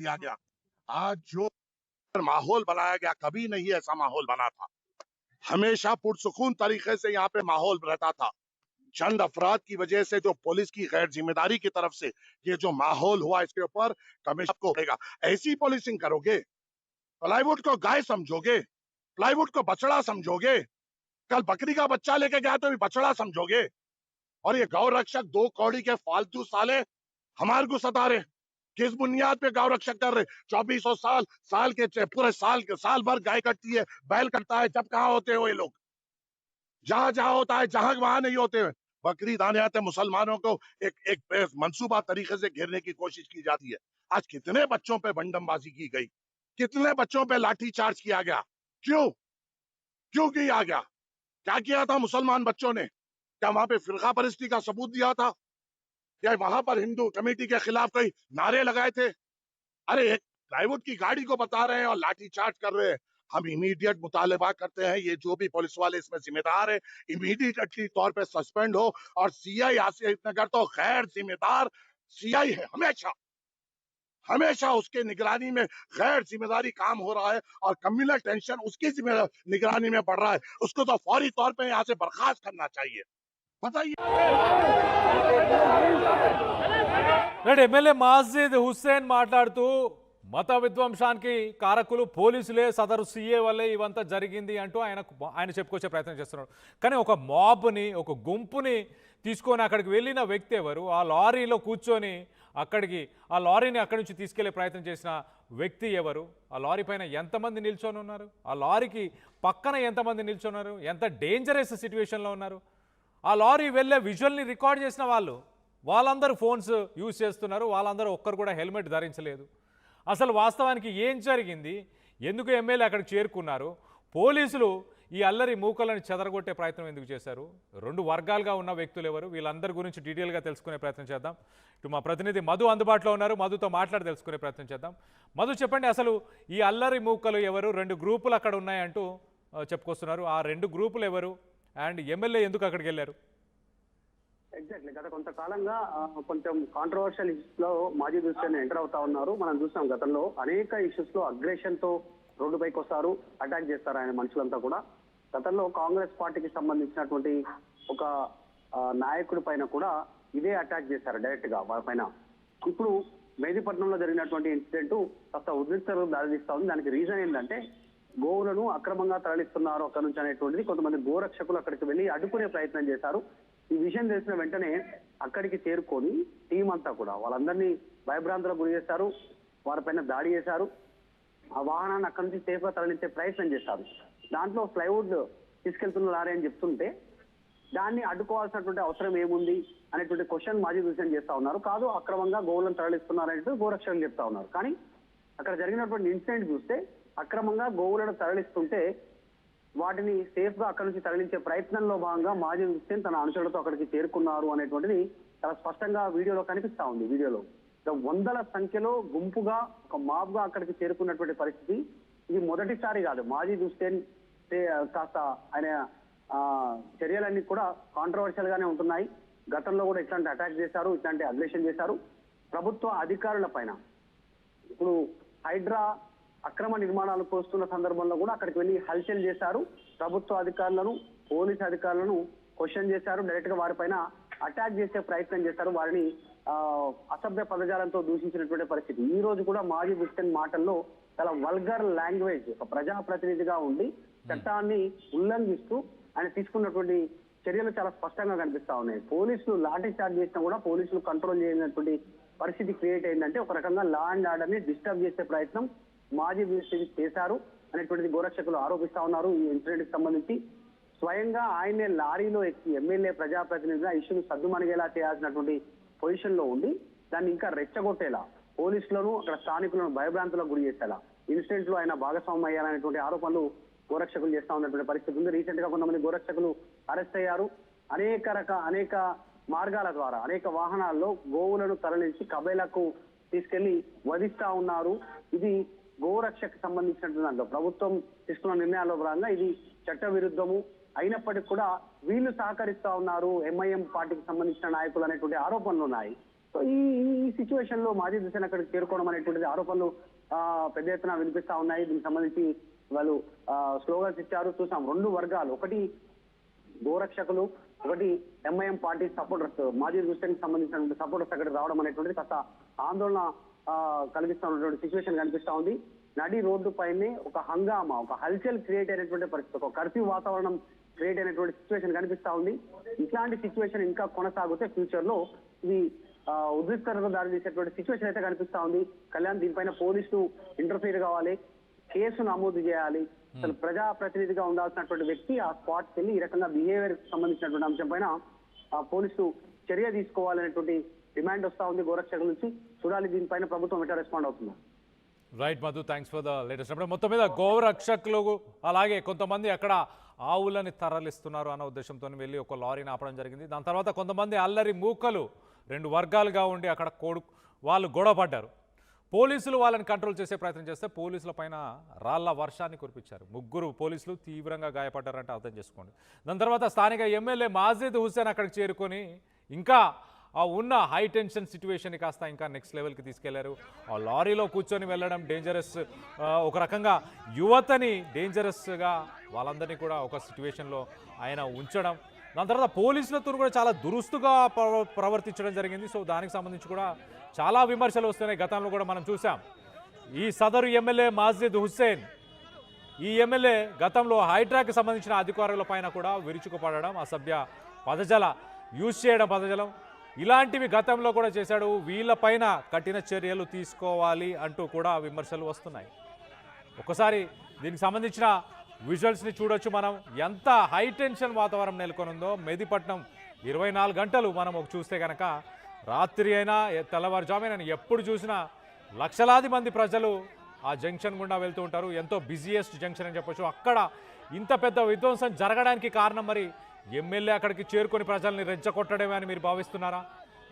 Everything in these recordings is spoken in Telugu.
दिया गया। आज जो माहौल बनाया गया, कभी नहीं ऐसा माहौल बना था। हमेशा पुरसुकून तरीके से यहाँ पे माहौल रहता था। चंद अफराद की वजह से जो पुलिस की गैर जिम्मेदारी की तरफ से ये जो माहौल हुआ, इसके ऊपर कमिश्नर को होगा। ऐसी पुलिसिंग करोगे, प्लाईवुड को गाय समझोगे, प्लाईवुड को बछड़ा समझोगे, कल बकरी का बच्चा लेके गया तो भी बछड़ा समझोगे। और ये गौ रक्षक 2 कौड़ी के फालतू साले हमारे को सता रहे। किस बुनियाद पे गौ रक्षक कर रहे? 2400 साल के पूरे साल भर गाय कटती है, बैल कटता है, जब कहाँ होते हो ये लोग? जहां जहां होता है, जहां वहां नहीं होते हैं। बकरीद आने आते मुसलमानों को एक मंसूबा तरीके से घेरने की कोशिश की जाती है। आज कितने बच्चों पे बंडमबाजी की गई, कितने बच्चों पे लाठी चार्ज किया गया? क्यों क्यों किया गया? क्या किया था मुसलमान बच्चों ने? क्या वहां पे फिरका परस्ती का सबूत दिया था, या वहां पर हिंदू कमेटी के खिलाफ कई नारे लगाए थे? अरे एक प्लाईवुड की गाड़ी को बता रहे हैं और लाठी चार्ज कर रहे हैं। हम इमीडिएट मुतालबा करते हैं, ये जो भी पुलिस वाले इसमें जिम्मेदार है, इमीडिएटली तौर पे सस्पेंड हो। और सीआई आसिफ नगर तो गैर जिम्मेदार सीआई है, हमेशा हमेशा उसके निगरानी में गैर जिम्मेदारी काम हो रहा है और कम्युनल टेंशन उसकी निगरानी में बढ़ रहा है। उसको तो फौरी तौर पे यहाँ से बर्खास्त करना चाहिए। बताइए। రైట్ ఎమ్మెల్యే మాజిద్ హుస్సేన్ మాట్లాడుతూ మత విధ్వంసానికి కారకులు పోలీసులే, సదరు సీఏ వల్లే ఇవంతా జరిగింది అంటూ ఆయన చెప్పుకొచ్చే ప్రయత్నం చేస్తున్నాడు. కానీ ఒక మాబ్ని, ఒక గుంపుని తీసుకొని అక్కడికి వెళ్ళిన వ్యక్తి ఎవరు? ఆ లారీలో కూర్చొని ఆ లారీని అక్కడి నుంచి తీసుకెళ్లే ప్రయత్నం చేసిన వ్యక్తి ఎవరు? ఆ లారీ పైన ఎంతమంది నిల్చొని ఉన్నారు? ఆ లారీకి పక్కన ఎంతమంది నిల్చున్నారు? ఎంత డేంజరస్ సిచ్యువేషన్లో ఉన్నారు? ఆ లారీ వెళ్ళే విజువల్ని రికార్డ్ చేసిన వాళ్ళందరూ ఫోన్స్ యూజ్ చేస్తున్నారు. వాళ్ళందరూ ఒక్కరు కూడా హెల్మెట్ ధరించలేదు. అసలు వాస్తవానికి ఏం జరిగింది? ఎందుకు ఎమ్మెల్యే అక్కడికి చేరుకున్నారు? పోలీసులు ఈ అల్లరి మూకలను చెదరగొట్టే ప్రయత్నం ఎందుకు చేశారు? 2 వర్గాలుగా ఉన్న వ్యక్తులు ఎవరు? వీళ్ళందరి గురించి డీటెయిల్గా తెలుసుకునే ప్రయత్నం చేద్దాం. ఇటు మా ప్రతినిధి మధు అందుబాటులో ఉన్నారు. మధుతో మాట్లాడి తెలుసుకునే ప్రయత్నం చేద్దాం. మధు, చెప్పండి, అసలు ఈ అల్లరి మూకలు ఎవరు? 2 గ్రూపులు అక్కడ ఉన్నాయంటూ చెప్పుకొస్తున్నారు. ఆ 2 గ్రూపులు ఎవరు? అండ్ ఎమ్మెల్యే ఎందుకు అక్కడికి వెళ్ళారు? ఎగ్జాక్ట్లీ గత కొంతకాలంగా కొంచెం కాంట్రవర్షియల్ ఇష్యూస్ లో మాజీ హుస్సేన్ ఎంటర్ అవుతా ఉన్నారు. మనం చూసాం గతంలో అనేక ఇష్యూస్ లో అగ్రెషన్ తో రోడ్డుపైకి వస్తారు, అటాక్ చేస్తారు ఆయన మనుషులంతా కూడా. గతంలో కాంగ్రెస్ పార్టీకి సంబంధించినటువంటి ఒక నాయకుడి పైన కూడా ఇదే అటాక్ చేశారు డైరెక్ట్ గా వారి పైన. ఇప్పుడు మెహదీపట్నంలో జరిగినటువంటి ఇన్సిడెంట్ కాస్త ఉద్రిక్తతకు దారితీస్తా ఉంది. దానికి రీజన్ ఏంటంటే గోవులను అక్రమంగా తరలిస్తున్నారు అక్కడ నుంచి అనేటువంటిది కొంతమంది గోరక్షకులు అక్కడికి వెళ్ళి అడ్డుకునే ప్రయత్నం చేశారు. ఈ విషయం తెలిసిన వెంటనే అక్కడికి చేరుకొని టీం అంతా కూడా వాళ్ళందరినీ భయభ్రాంతులకు గురి చేశారు, వారిపైన దాడి చేశారు. ఆ వాహనాన్ని అక్కడి నుంచి సేఫ్ గా తరలించే ప్రయత్నం చేశారు. దాంట్లో ప్లైవుడ్ తీసుకెళ్తున్న లారీ అని చెప్తుంటే దాన్ని అడ్డుకోవాల్సినటువంటి అవసరం ఏముంది అనేటువంటి క్వశ్చన్ మాజీ హుస్సేన్ చేస్తా ఉన్నారు. కాదు, అక్రమంగా గోవులను తరలిస్తున్నారు అనేటువంటి గోరక్షకులు చెప్తా ఉన్నారు. కానీ అక్కడ జరిగినటువంటి ఇన్సిడెంట్ చూస్తే అక్రమంగా గోవులను తరలిస్తుంటే వాటిని సేఫ్ గా అక్కడి నుంచి తరలించే ప్రయత్నంలో భాగంగా మాజీ హుస్సేన్ తన అనుచరులతో అక్కడికి చేరుకున్నారు అనేటువంటిది చాలా స్పష్టంగా వీడియోలో కనిపిస్తా ఉంది. వీడియోలో వందల సంఖ్యలో గుంపుగా ఒక మాబ్ గా అక్కడికి చేరుకున్నటువంటి పరిస్థితి. ఇది మొదటిసారి కాదు. మాజీ హుస్సేన్ కాస్త ఆయన చర్యలన్నీ కూడా కాంట్రవర్షియల్ గానే ఉంటున్నాయి. గతంలో కూడా ఇట్లాంటి అటాక్ చేశారు, ఇట్లాంటి అగ్రెషన్ చేశారు ప్రభుత్వ అధికారుల పైన. ఇప్పుడు హైడ్రా అక్రమ నిర్మాణాలు కోస్తున్న సందర్భంలో కూడా అక్కడికి వెళ్ళి హల్చల్ చేశారు. ప్రభుత్వ అధికారులను, పోలీసు అధికారులను క్వశ్చన్ చేశారు. డైరెక్ట్ గా వారిపైన అటాక్ చేసే ప్రయత్నం చేశారు. వారిని అసభ్య పదజాలంతో దూషించినటువంటి పరిస్థితి. ఈ రోజు కూడా మాజీ హుస్సేన్ మాటల్లో చాలా వల్గర్ లాంగ్వేజ్, ఒక ప్రజాప్రతినిధిగా ఉండి చట్టాన్ని ఉల్లంఘిస్తూ ఆయన తీసుకున్నటువంటి చర్యలు చాలా స్పష్టంగా కనిపిస్తా ఉన్నాయి. పోలీసులు లాఠీ చార్జ్ చేసినా కూడా పోలీసులు కంట్రోల్ చేయనటువంటి పరిస్థితి క్రియేట్ అయిందంటే ఒక రకంగా లా అండ్ ఆర్డర్ ని డిస్టర్బ్ చేసే ప్రయత్నం మాజీ హుస్సేన్ చేశారు అనేటువంటిది గోరక్షకులు ఆరోపిస్తా ఉన్నారు. ఈ ఇన్సిడెంట్ కి సంబంధించి స్వయంగా ఆయనే లారీలో ఎక్కి ఎమ్మెల్యే ప్రజాప్రతినిధిగా ఇష్యూను సద్దుమణిగేలా చేయాల్సినటువంటి పొజిషన్ లో ఉండి దాన్ని ఇంకా రెచ్చగొట్టేలా పోలీసులను, అక్కడ స్థానికులను భయభ్రాంతులకు గురి చేసేలా ఇన్సిడెంట్ లో ఆయన భాగస్వామ్యం అయ్యారనేటువంటి ఆరోపణలు గోరక్షకులు చేస్తా ఉన్నటువంటి పరిస్థితి ఉంది. రీసెంట్ గా కొంతమంది గోరక్షకులు అరెస్ట్ అయ్యారు. అనేక మార్గాల ద్వారా అనేక వాహనాల్లో గోవులను తరలించి కబేలకు తీసుకెళ్లి వధిస్తా ఉన్నారు. ఇది గోరక్షకు సంబంధించినటువంటి దాంట్లో ప్రభుత్వం తీసుకున్న నిర్ణయాల్లో భాగంగా ఇది చట్ట విరుద్ధము అయినప్పటికీ కూడా వీళ్ళు సహకరిస్తా ఉన్నారు ఎంఐఎం పార్టీకి సంబంధించిన నాయకులు అనేటువంటి ఆరోపణలు ఉన్నాయి. సో ఈ సిచ్యువేషన్ లో మాజీ హుస్సేన్ అక్కడికి చేరుకోవడం అనేటువంటిది ఆరోపణలు పెద్ద ఎత్తున వినిపిస్తా ఉన్నాయి. దీనికి సంబంధించి వాళ్ళు స్లోగన్స్ ఇచ్చారు. చూసాం రెండు వర్గాలు, ఒకటి గోరక్షకులు, ఒకటి ఎంఐఎం పార్టీ సపోర్టర్స్, మాజీ హుస్సేన్ కి సంబంధించిన సపోర్టర్స్ అక్కడికి రావడం అనేటువంటిది కాస్త ఆందోళన కలిగిస్తున్నటువంటి సిచ్యువేషన్ కనిపిస్తా ఉంది. నడి రోడ్డు పైనే ఒక హంగామా, ఒక హల్చల్ క్రియేట్ అయినటువంటి పరిస్థితి, ఒక కర్ఫ్యూ వాతావరణం క్రియేట్ అయినటువంటి సిచ్యువేషన్ కనిపిస్తా ఉంది. ఇట్లాంటి సిచ్యువేషన్ ఇంకా కొనసాగితే ఫ్యూచర్ లో ఇది ఉద్రిక్తతకు దారి తీసేటువంటి సిచ్యువేషన్ అయితే కనిపిస్తా ఉంది. కళ్యాణ్, దీనిపైన పోలీసులు ఇంటర్ఫీర్ కావాలి, కేసు నమోదు చేయాలి. అసలు ప్రజాప్రతినిధిగా ఉండాల్సినటువంటి వ్యక్తి ఆ స్పాట్కి వెళ్ళి ఈ రకంగా బిహేవియర్ సంబంధించినటువంటి అంశం పైన పోలీసులు చర్య తీసుకోవాలనేటువంటి డిమాండ్ వస్తా ఉంది గోరక్షకుల నుంచి. చూడాలి దీనిపైన ప్రభుత్వం ఎట్లా రెస్పాండ్ అవుతుంది. Right Madhu, thanks for the latest update. మొత్తం మీద గోరక్షకులు అలాగే కొంతమంది అక్కడ ఆవులని తరలిస్తున్నారు అన్న ఉద్దేశంతో వెళ్ళి ఒక లారీని ఆపడం జరిగింది. దాని తర్వాత కొంతమంది అల్లరి మూకలు రెండు వర్గాలుగా ఉండి అక్కడ వాళ్ళు గొడవ పడ్డారు. పోలీసులు వాళ్ళని కంట్రోల్ చేసే ప్రయత్నం చేస్తే పోలీసుల పైన రాళ్ల వర్షాన్ని కురిపించారు. 3 పోలీసులు తీవ్రంగా గాయపడ్డారంటే అర్థం చేసుకోండి. దాని తర్వాత స్థానిక ఎమ్మెల్యే మాజిద్ హుస్సేన్ అక్కడికి చేరుకొని ఇంకా ఆ ఉన్న హై టెన్షన్ సిచ్యువేషన్ని కాస్త ఇంకా నెక్స్ట్ లెవెల్కి తీసుకెళ్లారు. ఆ లారీలో కూర్చొని వెళ్ళడం డేంజరస్, ఒక రకంగా యువతని డేంజరస్గా వాళ్ళందరినీ కూడా ఒక సిచ్యువేషన్లో ఆయన ఉంచడం. దాని తర్వాత పోలీసులతో కూడా చాలా దురుస్తుగా ప్రవర్తించడం జరిగింది. సో దానికి సంబంధించి కూడా చాలా విమర్శలు వస్తున్నాయి. గతంలో కూడా మనం చూసాం. ఈ సదరు ఎమ్మెల్యే మాజిద్ హుస్సేన్, ఈ ఎమ్మెల్యే గతంలో హైడ్రాకి సంబంధించిన అధికారుల పైన కూడా విరుచుకుపడడం, అసభ్య పదజాల యూజ్ చేయడం, పదజాలం ఇలాంటివి గతంలో కూడా చేశాడు. వీళ్ళపైన కఠిన చర్యలు తీసుకోవాలి అంటూ కూడా విమర్శలు వస్తున్నాయి. ఒకసారి దీనికి సంబంధించిన విజువల్స్ని చూడొచ్చు మనం. ఎంత హై టెన్షన్ వాతావరణం నెలకొని ఉందో. మెహదీపట్నం 24 గంటలు మనం చూస్తే కనుక రాత్రి అయినా తెల్లవారుజామున ఎప్పుడు చూసినా లక్షలాది మంది ప్రజలు ఆ జంక్షన్ గుండా వెళ్తూ ఉంటారు. ఎంతో బిజియెస్ట్ జంక్షన్ అని చెప్పొచ్చు. అక్కడ ఇంత పెద్ద విధ్వంసం జరగడానికి కారణం మరి ఎమ్మెల్యే అక్కడికి చేరుకొని ప్రజల్ని రెచ్చగొట్టడమే అని మీరు భావిస్తున్నారా?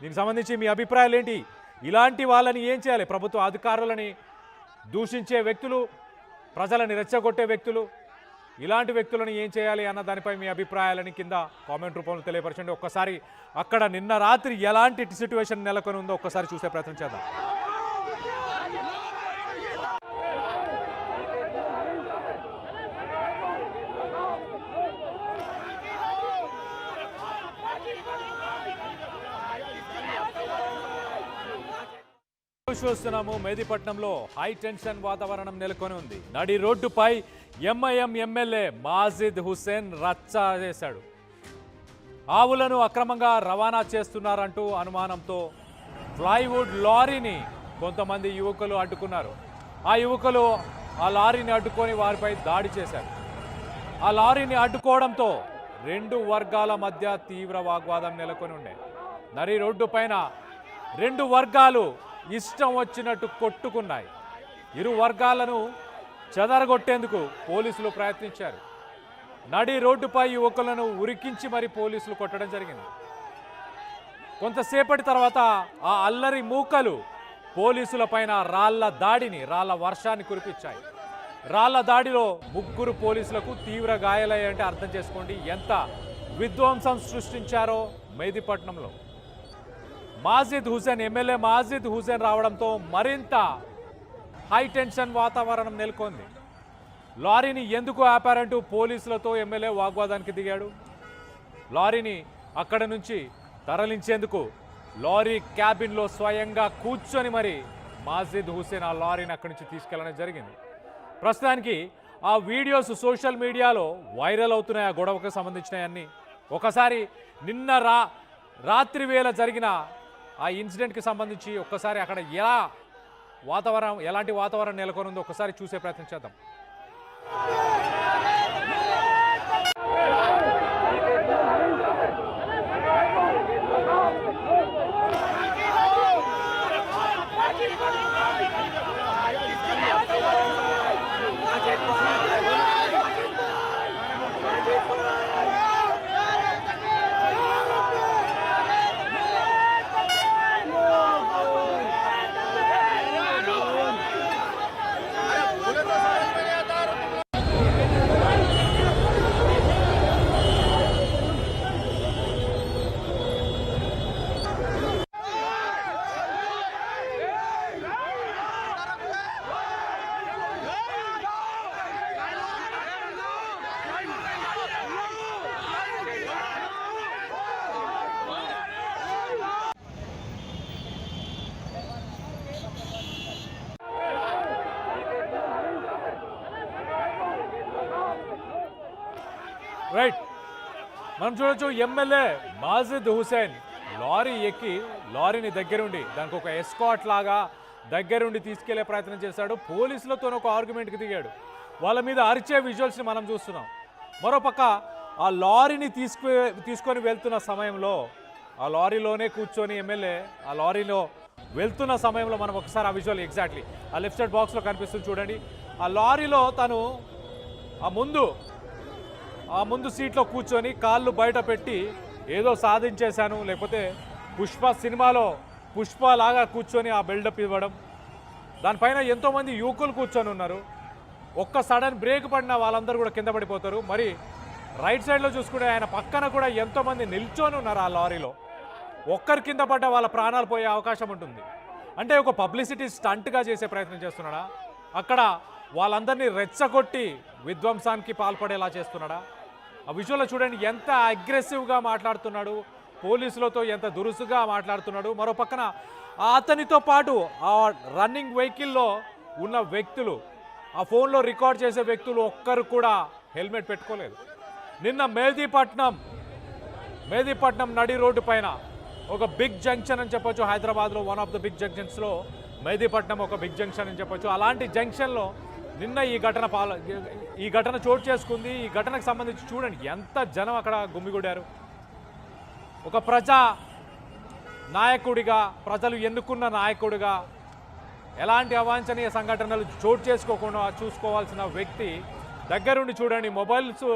దీనికి సంబంధించి మీ అభిప్రాయాలు ఏంటి? ఇలాంటి వాళ్ళని ఏం చేయాలి? ప్రభుత్వ అధికారులని దూషించే వ్యక్తులు, ప్రజలని రెచ్చగొట్టే వ్యక్తులు, ఇలాంటి వ్యక్తులను ఏం చేయాలి అన్న దానిపై మీ అభిప్రాయాలని కింద కామెంట్ రూపంలో తెలియపరచండి. ఒక్కసారి అక్కడ నిన్న రాత్రి ఎలాంటి సిచ్యువేషన్ నెలకొని ఉందో ఒక్కసారి చూసే ప్రయత్నం చేద్దాం. చూస్తున్నాము మెహదీపట్నంలో హై టెన్షన్ వాతావరణం నెలకొని ఉంది. నడి రోడ్డుపై ఎంఐఎం ఎమ్మెల్యే మాజిద్ హుస్సేన్ రచ్చ చేశాడు. ఆవులను అక్రమంగా రవాణా చేస్తున్నారంటూ అనుమానంతో ప్లైవుడ్ లారీని కొంతమంది యువకులు అడ్డుకున్నారు. ఆ యువకులు ఆ లారీని అడ్డుకొని వారిపై దాడి చేశారు. ఆ లారీని అడ్డుకోవడంతో 2 వర్గాల మధ్య తీవ్ర వాగ్వాదం నెలకొని ఉండే. నడి రోడ్డు పైన 2 వర్గాలు ఇష్టం వచ్చినట్టు కొట్టుకున్నాయి. ఇరు వర్గాలను చెదరగొట్టేందుకు పోలీసులు ప్రయత్నించారు. నడి రోడ్డుపై యువకులను ఉరికించి మరి పోలీసులు కొట్టడం జరిగింది. కొంతసేపటి తర్వాత ఆ అల్లరి మూకలు పోలీసుల పైన రాళ్ల వర్షాన్ని కురిపించాయి. రాళ్ల దాడిలో 3 పోలీసులకు తీవ్ర గాయాలయ్యాయంటే అర్థం చేసుకోండి ఎంత విధ్వంసం సృష్టించారో మెహదీపట్నంలో. మాజిద్ హుస్సేన్, ఎమ్మెల్యే మాజిద్ హుస్సేన్ రావడంతో మరింత హై టెన్షన్ వాతావరణం నెలకొంది. లారీని ఎందుకు ఆపారంటూ పోలీసులతో ఎమ్మెల్యే వాగ్వాదానికి దిగాడు. లారీని అక్కడ నుంచి తరలించేందుకు లారీ క్యాబిన్లో స్వయంగా కూర్చొని మరి మాజిద్ హుస్సేన్ ఆ లారీని అక్కడి నుంచి తీసుకెళ్లడం జరిగింది. ప్రస్తుతానికి ఆ వీడియోస్ సోషల్ మీడియాలో వైరల్ అవుతున్నాయి. ఆ గొడవకు సంబంధించినవన్నీ ఒకసారి నిన్న రాత్రి వేళ జరిగిన ఆ ఇన్సిడెంట్కి సంబంధించి ఒక్కసారి అక్కడ ఎలాంటి వాతావరణం నెలకొని ఉందో ఒకసారి చూసే ప్రయత్నం చేద్దాం. రైట్, మనం చూడొచ్చు ఎమ్మెల్యే మాజిద్ హుసేన్ లారీ ఎక్కి లారీని దగ్గరుండి దానికి ఒక ఎస్కాట్ లాగా దగ్గరుండి తీసుకెళ్లే ప్రయత్నం చేశాడు. పోలీసులతో ఒక ఆర్గ్యుమెంట్కి దిగాడు. వాళ్ళ మీద అరిచే విజువల్స్ని మనం చూస్తున్నాం. మరోపక్క ఆ లారీని తీసుకొని వెళ్తున్న సమయంలో ఆ లారీలోనే కూర్చొని ఎమ్మెల్యే ఆ లారీలో వెళ్తున్న సమయంలో మనం ఒకసారి ఆ విజువల్ ఎగ్జాక్ట్లీ ఆ లెఫ్ట్ సైడ్ బాక్స్లో కనిపిస్తుంది చూడండి. ఆ లారీలో తను ఆ ముందు సీట్లో కూర్చొని కాళ్ళు బయట పెట్టి ఏదో సాధించేశాను, లేకపోతే పుష్ప సినిమాలో పుష్ప లాగా కూర్చొని ఆ బిల్డప్ ఇవ్వడం. దానిపైన ఎంతోమంది యువకులు కూర్చొని ఉన్నారు. ఒక్క సడన్ బ్రేక్ పడిన వాళ్ళందరూ కూడా కింద పడిపోతారు. మరి రైట్ సైడ్లో చూసుకుంటే ఆయన పక్కన కూడా ఎంతోమంది నిల్చొని ఉన్నారు ఆ లారీలో. ఒక్కరి కింద పడ్డ వాళ్ళ ప్రాణాలు పోయే అవకాశం ఉంటుంది. అంటే ఒక పబ్లిసిటీ స్టంట్గా చేసే ప్రయత్నం చేస్తున్నాడా? అక్కడ వాళ్ళందరినీ రెచ్చగొట్టి విధ్వంసానికి పాల్పడేలా చేస్తున్నాడా? ఆ విజువల్లో చూడండి ఎంత అగ్రెసివ్గా మాట్లాడుతున్నాడు, పోలీసులతో ఎంత దురుసుగా మాట్లాడుతున్నాడు. మరో పక్కన అతనితో పాటు ఆ రన్నింగ్ వెహికల్లో ఉన్న వ్యక్తులు, ఆ ఫోన్లో రికార్డ్ చేసే వ్యక్తులు ఒక్కరు కూడా హెల్మెట్ పెట్టుకోలేదు. నిన్న మేదీపట్నం నడి రోడ్డు పైన ఒక బిగ్ జంక్షన్ అని చెప్పొచ్చు. హైదరాబాద్లో వన్ ఆఫ్ ద బిగ్ జంక్షన్స్లో మేదీపట్నం ఒక బిగ్ జంక్షన్ అని చెప్పొచ్చు. అలాంటి జంక్షన్లో నిన్న ఈ ఘటన చోటు చేసుకుంది. ఈ ఘటనకు సంబంధించి చూడండి ఎంత జనం అక్కడ గుమిగూడారు. ఒక ప్రజా నాయకుడిగా, ప్రజలు ఎన్నుకున్న నాయకుడిగా ఎలాంటి అవాంఛనీయ సంఘటనలు చోటు చేసుకోకుండా చూసుకోవాల్సిన వ్యక్తి దగ్గరుండి చూడండి మొబైల్స్